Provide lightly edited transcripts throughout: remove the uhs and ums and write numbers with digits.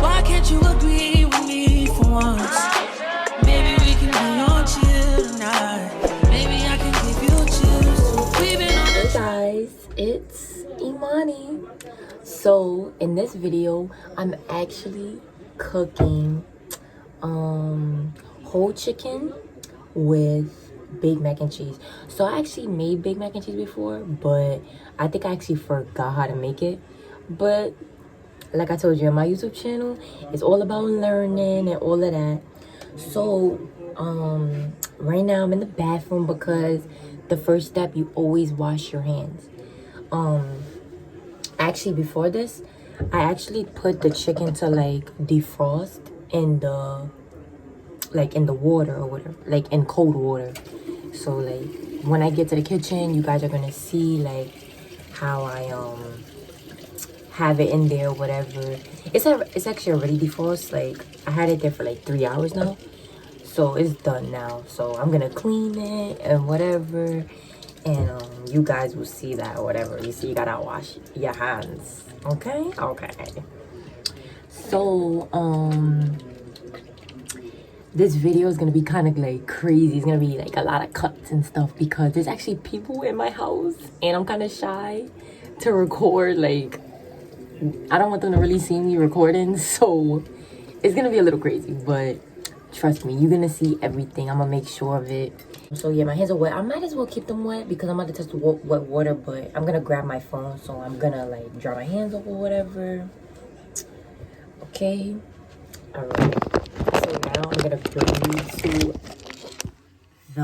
Why can't you agree with me for once? Maybe we can be on chill tonight. Maybe I can give you chills. We've been on Hey guys, it's Imani. So in this video, I'm actually cooking whole chicken with baked mac and cheese. So I actually made baked mac and cheese before, but I think I actually forgot how to make it. But like I told you on my YouTube channel, it's all about learning and all of that. So right now I'm in the bathroom because the first step, you always wash your hands. Actually before this, I actually put the chicken to like defrost in the water or whatever, like in cold water. So like when I get to the kitchen, you guys are gonna see like how I have it in there, whatever. It's actually already defrost. Like I had it there for like 3 hours now, so it's done now. So I'm gonna clean it and whatever, and you guys will see that or whatever. You see, you gotta wash your hands. Okay. So this video is gonna be kind of like crazy. It's gonna be like a lot of cuts and stuff because there's actually people in my house and I'm kind of shy to record. Like I don't want them to really see me recording, so it's gonna be a little crazy, but trust me, you're gonna see everything. I'm gonna make sure of it. So yeah, my hands are wet. I might as well keep them wet because I'm about to touch the wet water, but I'm gonna grab my phone, so I'm gonna like dry my hands off or whatever. Okay, all right. So now I'm gonna bring you to the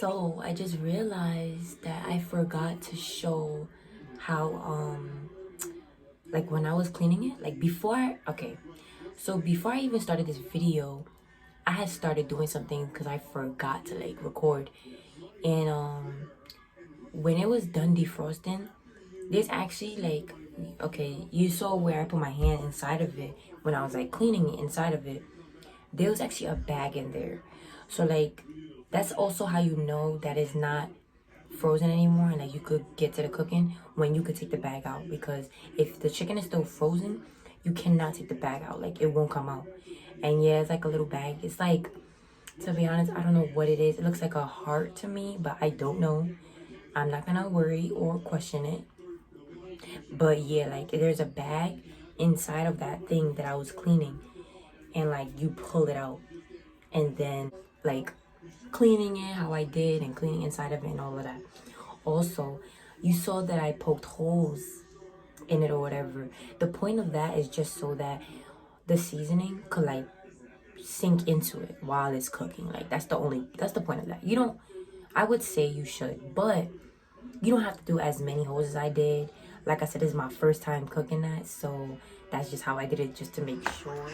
So I just realized that I forgot to show how like when I was cleaning it, like before before I even started this video, I had started doing something because I forgot to like record. And when it was done defrosting, there's actually like, okay, you saw where I put my hand inside of it when I was like cleaning it inside of it. There was actually a bag in there. So like that's also how you know that it's not frozen anymore and like you could get to the cooking when you could take the bag out, because if the chicken is still frozen, you cannot take the bag out. Like it won't come out. And yeah, it's like a little bag. It's like, to be honest, I don't know what it is. It looks like a heart to me, but I don't know. I'm not gonna worry or question it. But yeah, like there's a bag inside of that thing that I was cleaning, and like you pull it out, and then like cleaning it how I did and cleaning inside of it and all of that. Also, you saw that I poked holes in it or whatever. The point of that is just so that the seasoning could like sink into it while it's cooking. Like that's the point of that. You don't, I would say you should, but you don't have to do as many holes as I did. Like I said, this is my first time cooking that, so that's just how I did it, just to make sure.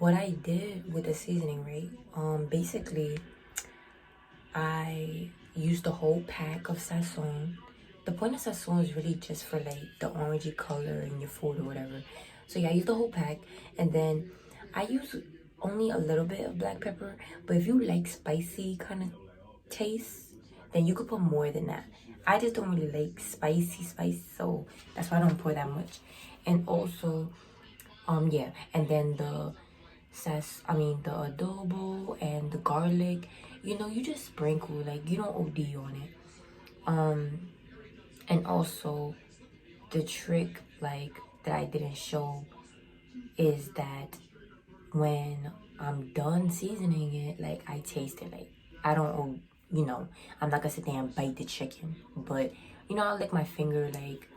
what I did with the seasoning, right? Basically, I used the whole pack of Sazon. The point of Sazon is really just for like the orangey color in your food or whatever. So yeah, I used the whole pack, and then I use only a little bit of black pepper. But if you like spicy kind of taste, then you could put more than that. I just don't really like spicy spice, so that's why I don't pour that much. And also, yeah, and then the the adobo and the garlic, you know, you just sprinkle, like you don't OD on it. And also the trick, like, that I didn't show is that when I'm done seasoning it, like, I taste it. Like, I don't, you know, I'm not gonna sit there and bite the chicken, but you know, I'll lick my finger, like,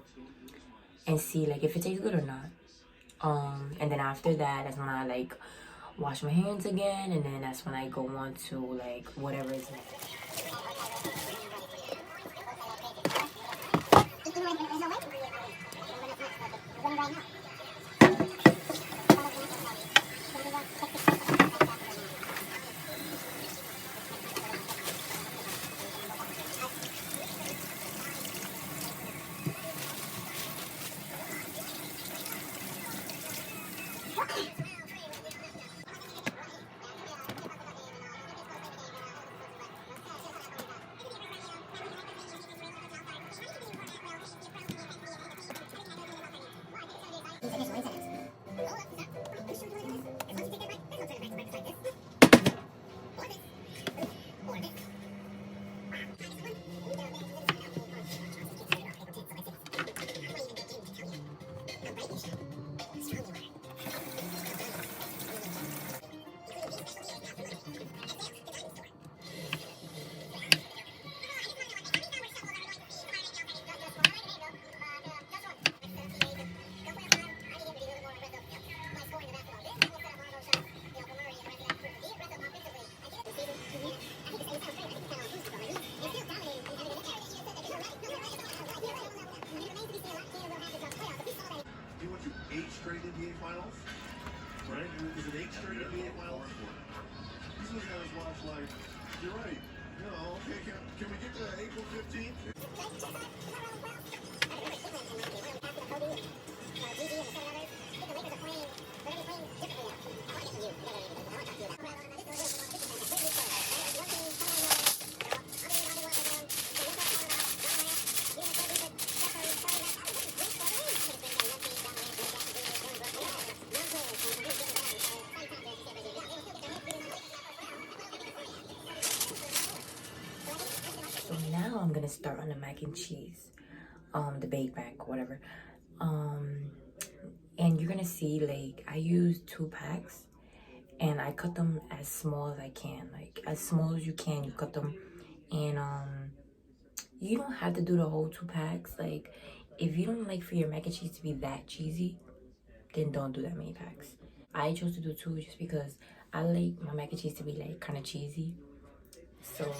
and see, like, if it tastes good or not. And then after that, that's when I, like, wash my hands again, and then that's when I go on to, like, whatever is next. Straight NBA finals, right? Is it 8 straight NBA finals? These guys watch like, you're right. You know, okay, can we get to April 15th? So now I'm gonna start on the mac and cheese, the baked mac, whatever. And you're gonna see, like, I use 2 packs, and I cut them as small as I can, like as small as you can. You cut them, and you don't have to do the whole 2 packs. Like, if you don't like for your mac and cheese to be that cheesy, then don't do that many packs. I chose to do 2 just because I like my mac and cheese to be like kind of cheesy. So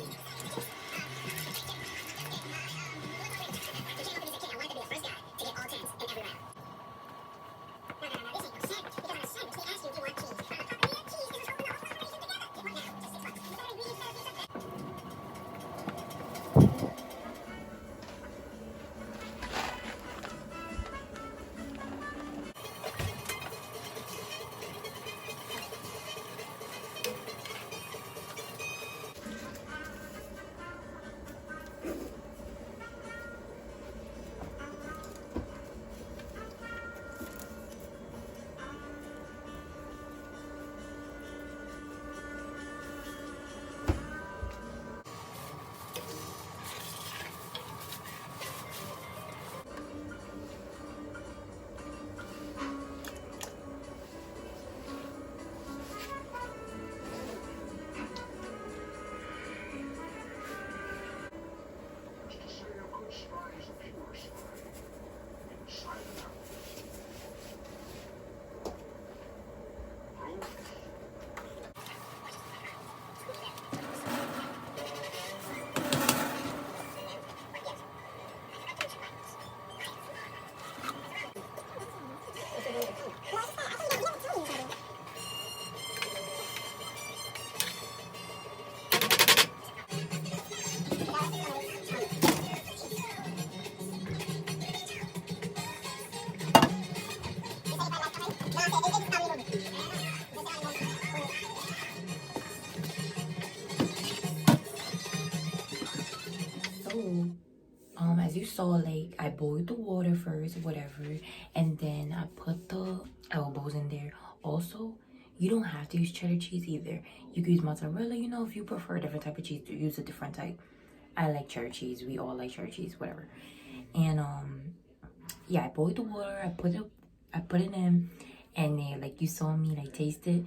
So as you saw, like, I boiled the water first, whatever, and then I put the elbows in there. Also, you don't have to use cheddar cheese either. You can use mozzarella, you know, if you prefer a different type of cheese, to use a different type. I like cheddar cheese. We all like cheddar cheese, whatever. And yeah, I boiled the water. I put it in, and then, like, you saw me, like, taste it.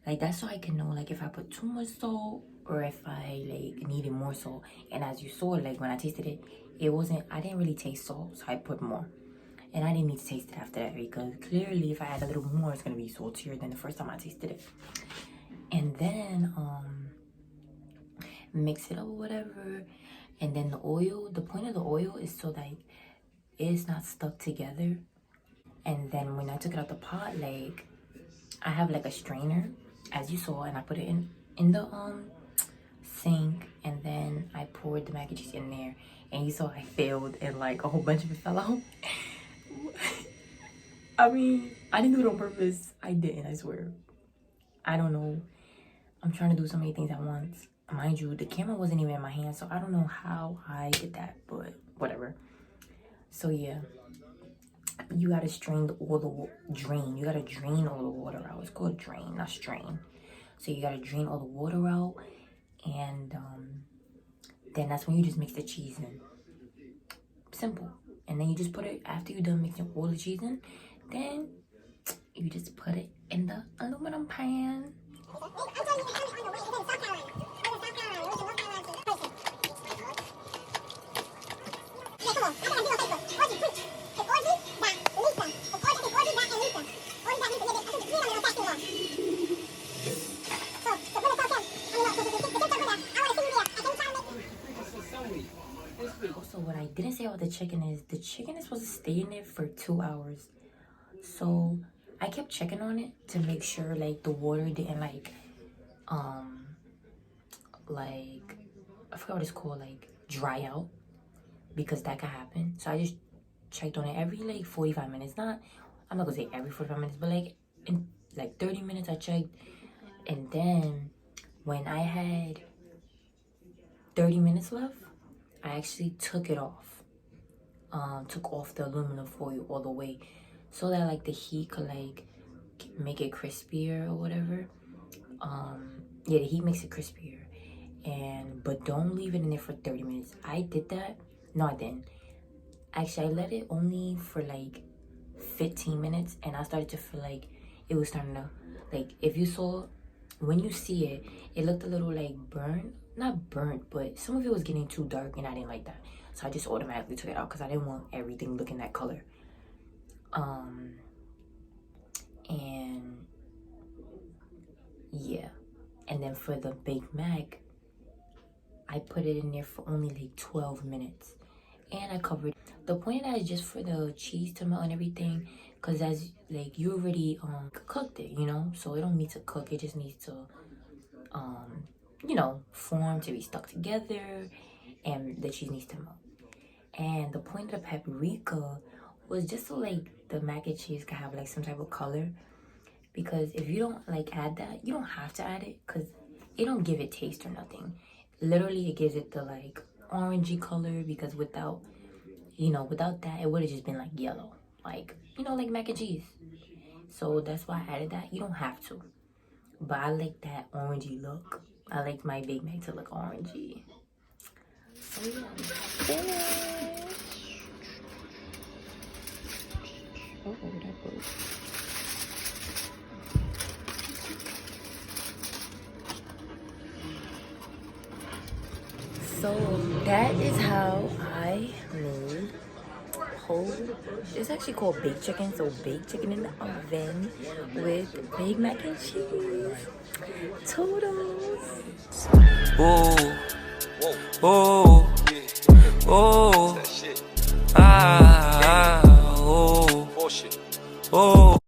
Like, that's so I can know, like, if I put too much salt or if I, like, needed more salt. And as you saw, like, when I tasted it, I didn't really taste salt, so I put more. And I didn't need to taste it after that, because clearly if I add a little more, it's gonna be saltier than the first time I tasted it. And then mix it up or whatever. And then the oil, the point of the oil is so that it's not stuck together. And then when I took it out the pot, like, I have like a strainer, as you saw, and I put it in the sink, and then I poured the mac and cheese in there, and you saw I failed and like a whole bunch of it fell out. I mean, I didn't do it on purpose. I didn't, I swear. I don't know. I'm trying to do so many things at once. Mind you, the camera wasn't even in my hand, so I don't know how I did that, but whatever. So yeah, you gotta drain all the water out. It's called drain, not strain. So you gotta drain all the water out, and then that's when you just mix the cheese in. Simple. And then you just put it, after you're done mixing all the cheese in, then you just put it in the aluminum pan. Also, what I didn't say about the chicken is supposed to stay in there for 2 hours. So I kept checking on it to make sure, like, the water didn't like I forgot what it's called, like, dry out, because that could happen. So I just checked on it every like 45 minutes. I'm not gonna say every 45 minutes, but like in like 30 minutes I checked. And then when I had 30 minutes left, I actually took it off. Took off the aluminum foil all the way, so that like the heat could like make it crispier or whatever. Yeah, the heat makes it crispier. But don't leave it in there for 30 minutes. I did that. No, I didn't. Actually, I let it only for like 15 minutes, and I started to feel like it was starting to, like, if you saw, when you see it, it looked a little like burnt. Not burnt, but some of it was getting too dark, and I didn't like that. So I just automatically took it out because I didn't want everything looking that color. And yeah. And then for the Big Mac, I put it in there for only like 12 minutes. And I covered. The point of that is just for the cheese to melt and everything. Because as, like, you already cooked it, you know? So it don't need to cook. It just needs to, you know, form to be stuck together. And the cheese needs to melt. And the point of the paprika was just so, like, the mac and cheese could have, like, some type of color. Because if you don't, like, add that, you don't have to add it. Because it don't give it taste or nothing. Literally, it gives it the, like, orangey color. Because without that, it would have just been, like, yellow. Like, you know, like mac and cheese. So that's why I added that. You don't have to. But I like that orangey look. I like my Big Mac to look orangey. So yeah, finished. Oh, that broke. So that is how I made it's actually called baked chicken. So baked chicken in the oven with Big Mac and cheese. Toodles. Oh, oh, oh, ah, oh, oh.